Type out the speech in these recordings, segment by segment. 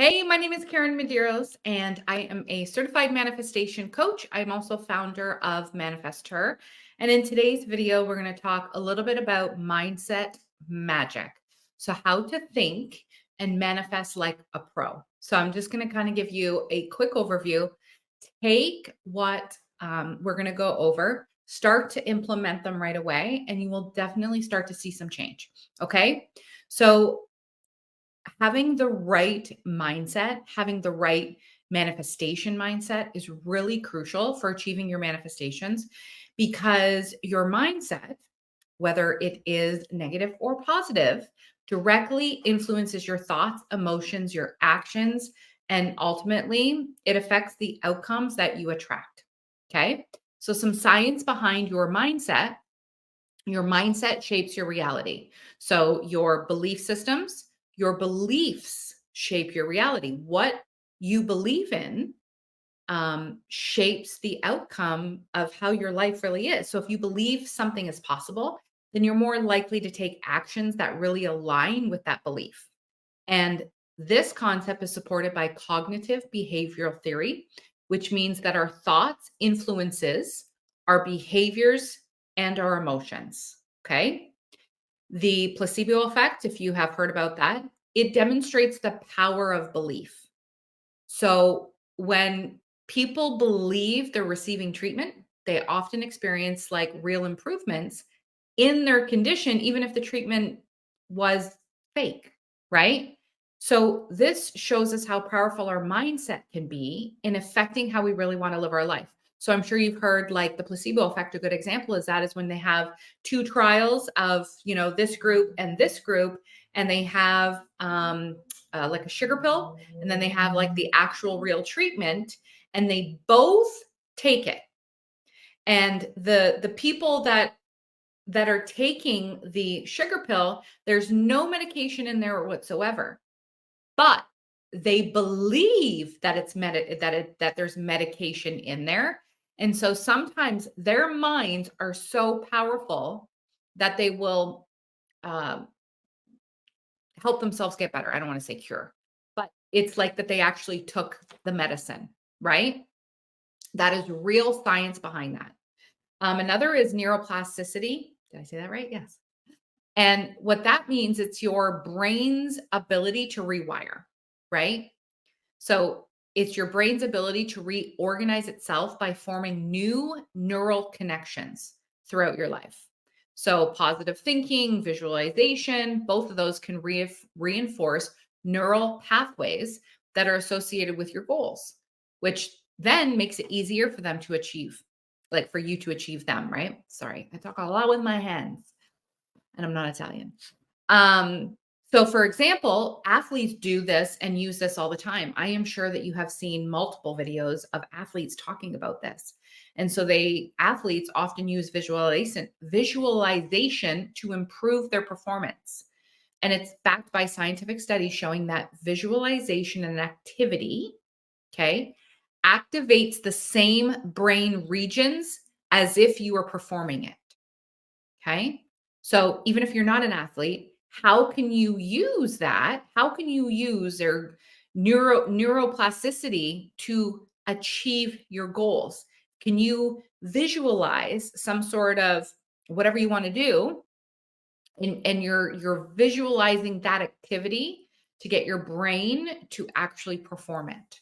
Hey, my name is Karyn Medeiros, and I am a certified manifestation coach. I'm also founder of Manifest Her. And in today's video, we're going to talk a little bit about mindset magic. So, how to think and manifest like a pro. So, I'm just going to kind of give you a quick overview. Take what we're going to go over, start to implement them right away, and you will definitely start to see some change. Okay. So, having the right mindset, having the right manifestation mindset is really crucial for achieving your manifestations because your mindset, whether it is negative or positive, directly influences your thoughts, emotions, your actions, and ultimately it affects the outcomes that you attract. Okay. So, some science behind your mindset shapes your reality. So, your belief systems, your beliefs shape your reality. What you believe in shapes the outcome of how your life really is. So, if you believe something is possible, then you're more likely to take actions that really align with that belief. And this concept is supported by cognitive behavioral theory, which means that our thoughts influences our behaviors and our emotions. Okay? The placebo effect, if you have heard about that, it demonstrates the power of belief. So when people believe they're receiving treatment, they often experience like real improvements in their condition, even if the treatment was fake, right? So this shows us how powerful our mindset can be in affecting how we really want to live our life. So I'm sure you've heard like the placebo effect. A good example is that is when they have two trials of, this group and this group, and they have like a sugar pill, and then they have like the actual real treatment, and they both take it. And the people that are taking the sugar pill, there's no medication in there whatsoever. But they believe that that there's medication in there. And so sometimes their minds are so powerful that they will um, help themselves get better. I don't want to say cure, but it's like that they actually took the medicine, right? That is real science behind that. Another is neuroplasticity. Did I say that right? Yes. And what that means, it's your brain's ability to rewire, right? So it's your brain's ability to reorganize itself by forming new neural connections throughout your life. So positive thinking, visualization, both of those can reinforce neural pathways that are associated with your goals, which then makes it easier for them to achieve, like for you to achieve them, right? Sorry, I talk a lot with my hands and I'm not Italian. Um, so, for example, athletes do this and use this all the time. I am sure that you have seen multiple videos of athletes talking about this. And so athletes often use visualization to improve their performance. And it's backed by scientific studies showing that visualization and activity, okay, activates the same brain regions as if you were performing it. Okay. So even if you're not an athlete, how can you use that? How can you use their neuroplasticity to achieve your goals? Can you visualize some sort of whatever you want to do, and you're visualizing that activity to get your brain to actually perform it?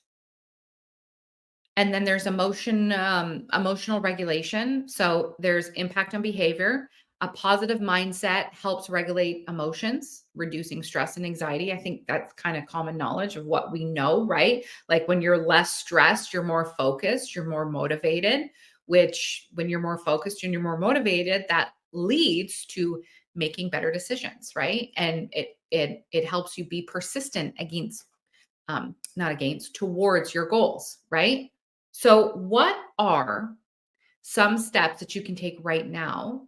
And then there's emotional regulation. So there's impact on behavior. A positive mindset helps regulate emotions, reducing stress and anxiety. I think that's kind of common knowledge of what we know, right? Like when you're less stressed, you're more focused, you're more motivated, which when you're more focused and you're more motivated, that leads to making better decisions, right? And it helps you be persistent not against, towards your goals, right? So, what are some steps that you can take right now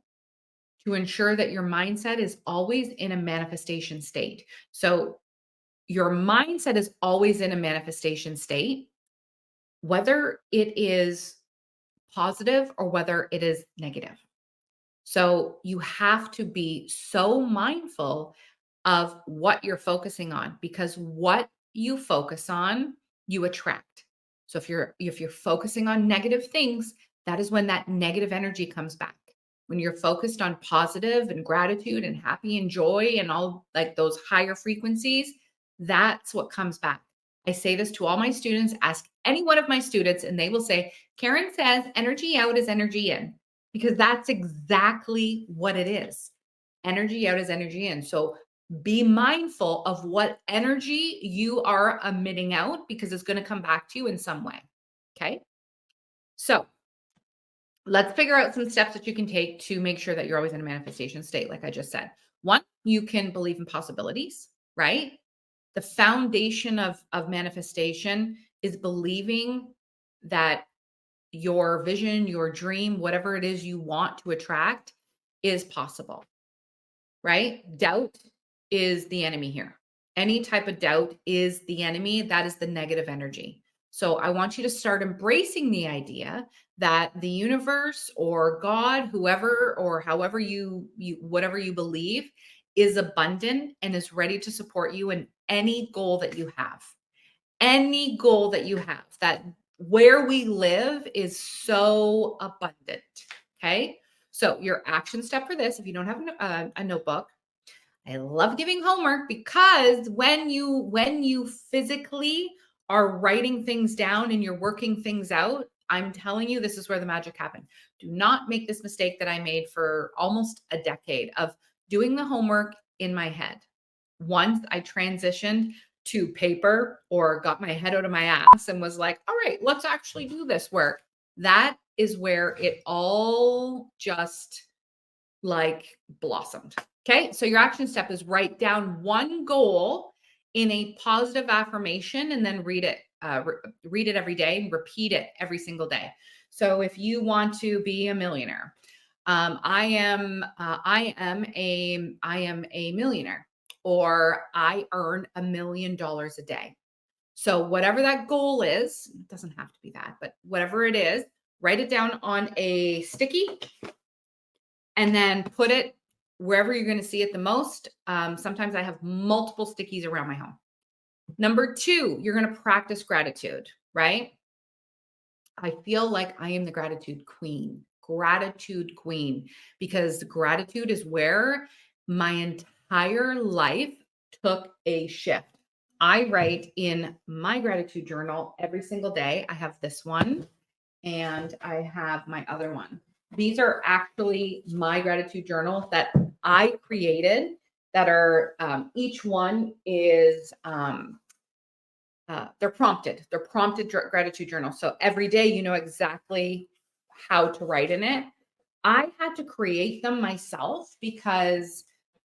to ensure that your mindset is always in a manifestation state? So, your mindset is always in a manifestation state, whether it is positive or whether it is negative. So, you have to be so mindful of what you're focusing on because what you focus on, you attract. So if you're focusing on negative things, that is when that negative energy comes back. When you're focused on positive and gratitude and happy and joy and all like those higher frequencies, that's what comes back. I say this to all my students, ask any one of my students, and they will say, Karyn says energy out is energy in, because that's exactly what it is. Energy out is energy in. So be mindful of what energy you are emitting out because it's going to come back to you in some way. Okay. So let's figure out some steps that you can take to make sure that you're always in a manifestation state. Like I just said, one, you can believe in possibilities, right? The foundation of manifestation is believing that your vision, your dream, whatever it is you want to attract is possible, right? Doubt is the enemy here. Any type of doubt is the enemy. That is the negative energy. So I want you to start embracing the idea that the universe or God, whoever or however you whatever you believe is abundant and is ready to support you in any goal that you have. Any goal that you have, that where we live is so abundant. Okay. So your action step for this, if you don't have a notebook, I love giving homework because when you physically are writing things down and you're working things out, I'm telling you, this is where the magic happened. Do not make this mistake that I made for almost a decade of doing the homework in my head. Once I transitioned to paper or got my head out of my ass and was like, all right, let's actually do this work. That is where it all just like blossomed. Okay. So your action step is write down one goal in a positive affirmation and then read it. Read it every day and repeat it every single day. So if you want to be a millionaire, I am a millionaire, or I earn $1 million a day. So whatever that goal is, it doesn't have to be that, but whatever it is, write it down on a sticky and then put it wherever you're going to see it the most. Sometimes I have multiple stickies around my home. Number two, you're going to practice gratitude, right? I feel like I am the gratitude queen, because gratitude is where my entire life took a shift. I write in my gratitude journal every single day. I have this one and I have my other one. These are actually my gratitude journals that I created that are each one is they're prompted. They're prompted gratitude journals. So every day you know exactly how to write in it. I had to create them myself because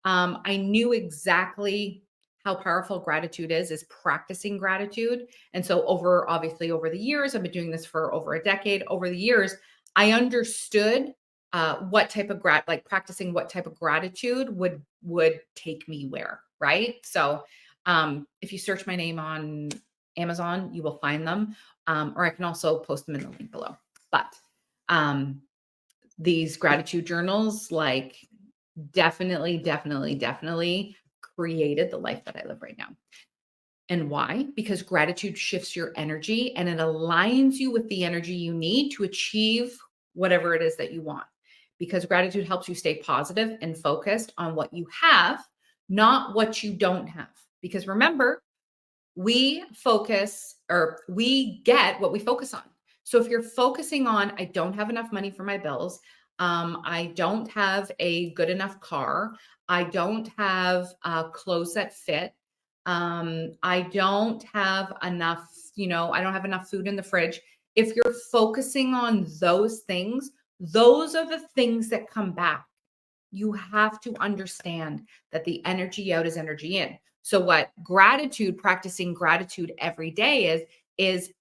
I knew exactly how powerful gratitude is practicing gratitude. And so obviously over the years, I've been doing this for over a decade. Over the years, I understood what type of practicing what type of gratitude would take me where, right? So if you search my name on Amazon, you will find them. Or I can also post them in the link below. But these gratitude journals, like definitely created the life that I live right now. And why? Because gratitude shifts your energy and it aligns you with the energy you need to achieve whatever it is that you want. Because gratitude helps you stay positive and focused on what you have, not what you don't have. Because remember, we get what we focus on. So if you're focusing on, I don't have enough money for my bills, I don't have a good enough car, I don't have clothes that fit, I don't have enough, I don't have enough food in the fridge. If you're focusing on those things, those are the things that come back. You have to understand that the energy out is energy in. So what practicing gratitude every day is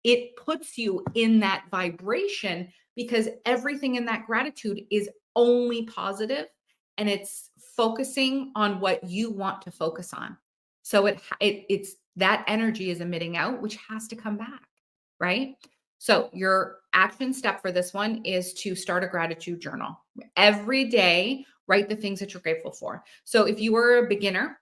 it puts you in that vibration because everything in that gratitude is only positive and it's focusing on what you want to focus on. So it's that energy is emitting out, which has to come back, right? So your action step for this one is to start a gratitude journal. Every day, write the things that you're grateful for. So if you were a beginner,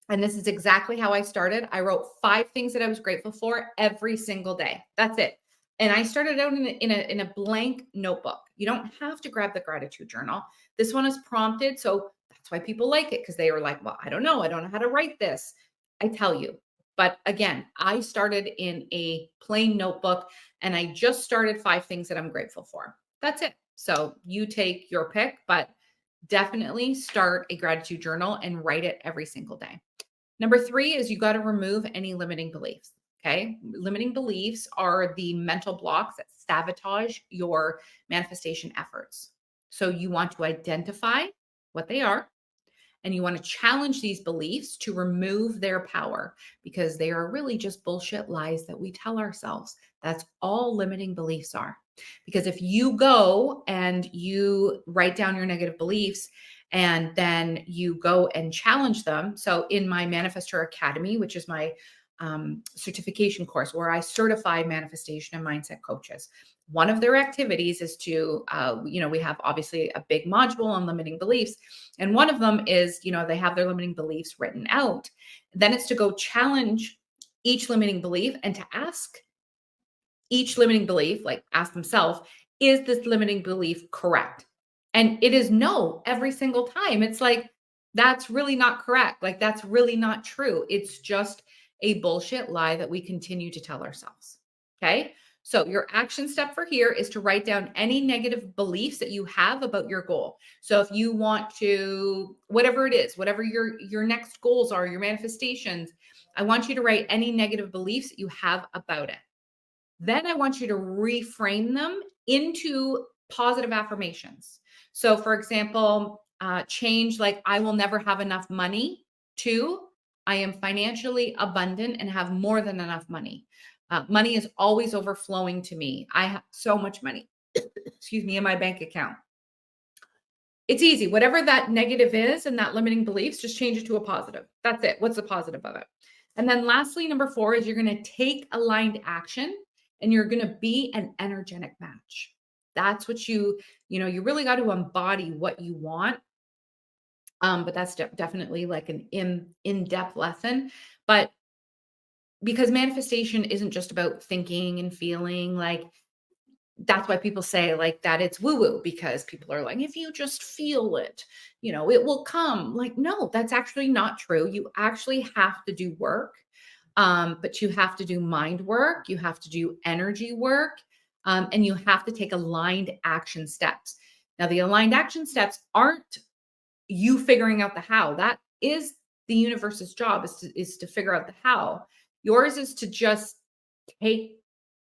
And this is exactly how I started. I wrote 5 things that I was grateful for every single day. That's it. And I started out in a blank notebook. You don't have to grab the gratitude journal. This one is prompted, so that's why people like it, because they were like, "Well, I don't know. I don't know how to write this." I tell you. But again, I started in a plain notebook and I just started 5 things that I'm grateful for. That's it. So you take your pick, but definitely start a gratitude journal and write it every single day. Number 3 is you got to remove any limiting beliefs. Okay. Limiting beliefs are the mental blocks that sabotage your manifestation efforts. So you want to identify what they are and you want to challenge these beliefs to remove their power because they are really just bullshit lies that we tell ourselves. That's all limiting beliefs are. Because if you go and you write down your negative beliefs and then you go and challenge them. So in my Manifestor Academy, which is my certification course where I certify manifestation and mindset coaches, one of their activities is to, we have obviously a big module on limiting beliefs. And one of them is, they have their limiting beliefs written out. Then it's to go challenge each limiting belief and to ask each limiting belief, like ask themselves, is this limiting belief correct? And it is no every single time. It's like, that's really not correct. Like, that's really not true. It's just a bullshit lie that we continue to tell ourselves. Okay. So your action step for here is to write down any negative beliefs that you have about your goal. So if you want to, whatever it is, whatever your next goals are, your manifestations, I want you to write any negative beliefs that you have about it. Then I want you to reframe them into positive affirmations. So, for example, change like I will never have enough money to I am financially abundant and have more than enough money. Money is always overflowing to me. I have so much money, excuse me, in my bank account. It's easy. Whatever that negative is and that limiting beliefs, just change it to a positive. That's it. What's the positive of it? And then lastly, number 4 is you're going to take aligned action and you're going to be an energetic match. That's what you really got to embody what you want. But that's definitely like an in-depth lesson. But because manifestation isn't just about thinking and feeling, like that's why people say like that it's woo woo, because people are like, if you just feel it, it will come. Like, no, that's actually not true. You actually have to do work. But you have to do mind work, you have to do energy work, and you have to take aligned action steps. Now, the aligned action steps aren't you figuring out the how. That is the universe's job is to figure out the how. Yours is to just take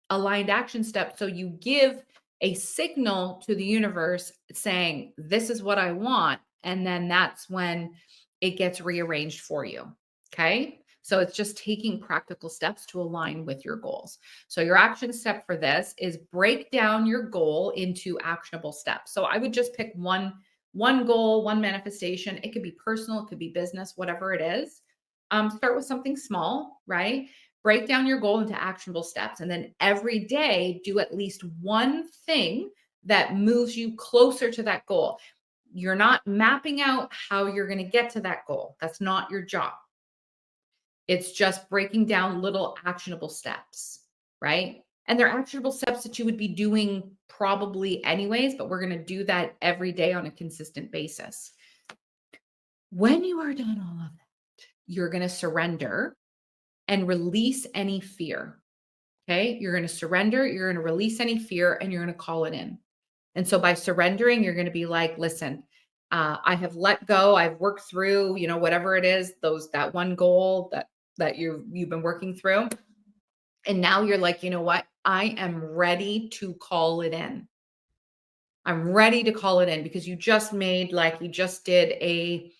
aligned action steps. So you give a signal to the universe saying, this is what I want. And then that's when it gets rearranged for you. Okay. So it's just taking practical steps to align with your goals. So your action step for this is break down your goal into actionable steps. So I would just pick one goal, one manifestation. It could be personal, it could be business, whatever it is. Start with something small, right? Break down your goal into actionable steps. And then every day, do at least one thing that moves you closer to that goal. You're not mapping out how you're going to get to that goal. That's not your job. It's just breaking down little actionable steps, right? And they're actionable steps that you would be doing probably anyways, but we're going to do that every day on a consistent basis. When you are done all of that, you're going to surrender and release any fear. Okay. You're going to surrender, you're going to release any fear, and you're going to call it in. And so by surrendering, you're going to be like, listen, I have let go. I've worked through, whatever it is, that one goal that you've been working through. And now you're like, you know what? I am ready to call it in. I'm ready to call it in because you just did a,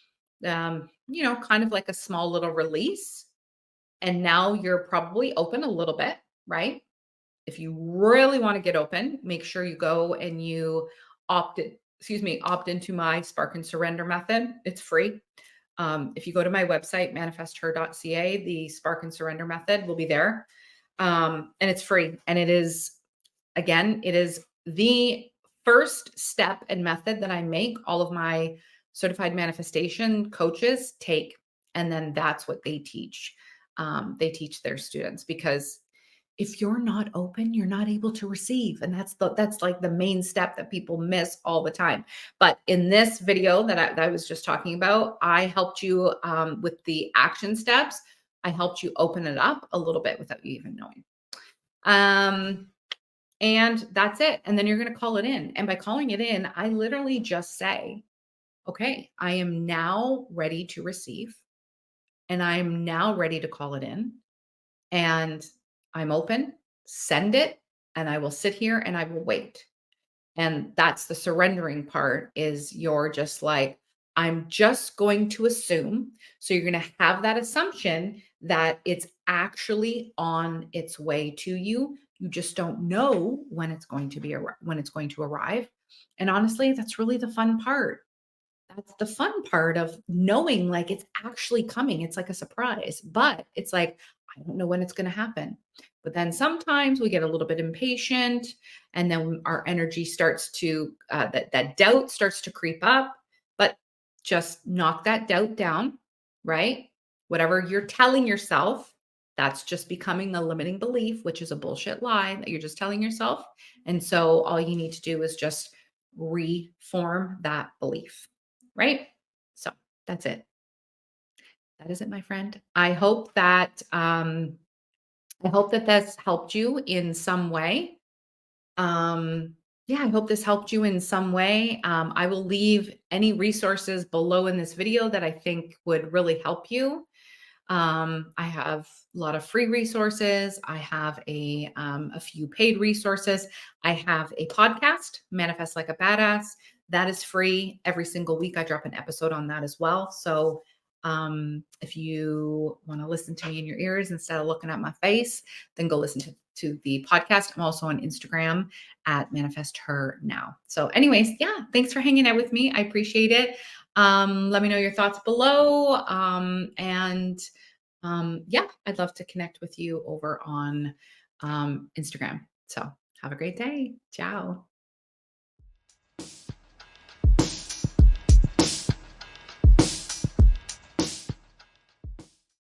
kind of like a small little release. And now you're probably open a little bit, right? If you really want to get open, make sure you go and you opt into my Spark and Surrender method. It's free. If you go to my website, manifesther.ca, the Spark and Surrender method will be there. And it's free. And it is the first step and method that I make all of my certified manifestation coaches take And then that's what they teach. They teach their students, because if you're not open, you're not able to receive. And that's like the main step that people miss all the time. But in this video that I was just talking about, I helped you with the action steps. I helped you open it up a little bit without you even knowing. And that's it. And then you're going to call it in. And by calling it in, I literally just say, okay, I am now ready to receive, and I'm now ready to call it in, and I'm open, send it, and I will sit here and I will wait. And that's the surrendering part, is you're just like, I'm just going to assume. So you're going to have that assumption that it's actually on its way to you. You just don't know when it's going to when it's going to arrive. And honestly, that's really the fun part. That's the fun part of knowing, like, it's actually coming. It's like a surprise, but it's like, I don't know when it's going to happen. But then sometimes we get a little bit impatient, and then our energy starts to, that doubt starts to creep up. But just knock that doubt down, right? Whatever you're telling yourself, that's just becoming a limiting belief, which is a bullshit lie that you're just telling yourself. And so all you need to do is just reform that belief. Right? So that's it. That is it, my friend. I hope that this helped you in some way. Yeah, I hope this helped you in some way. I will leave any resources below in this video that I think would really help you. I have a lot of free resources. I have a few paid resources. I have a podcast, Manifest Like a Badass. That is free. Every single week, I drop an episode on that as well. So if you want to listen to me in your ears instead of looking at my face, then go listen to the podcast. I'm also on Instagram at Manifest Her Now. So, anyways, yeah, thanks for hanging out with me. I appreciate it. Let me know your thoughts below. Yeah, I'd love to connect with you over on Instagram. So have a great day. Ciao.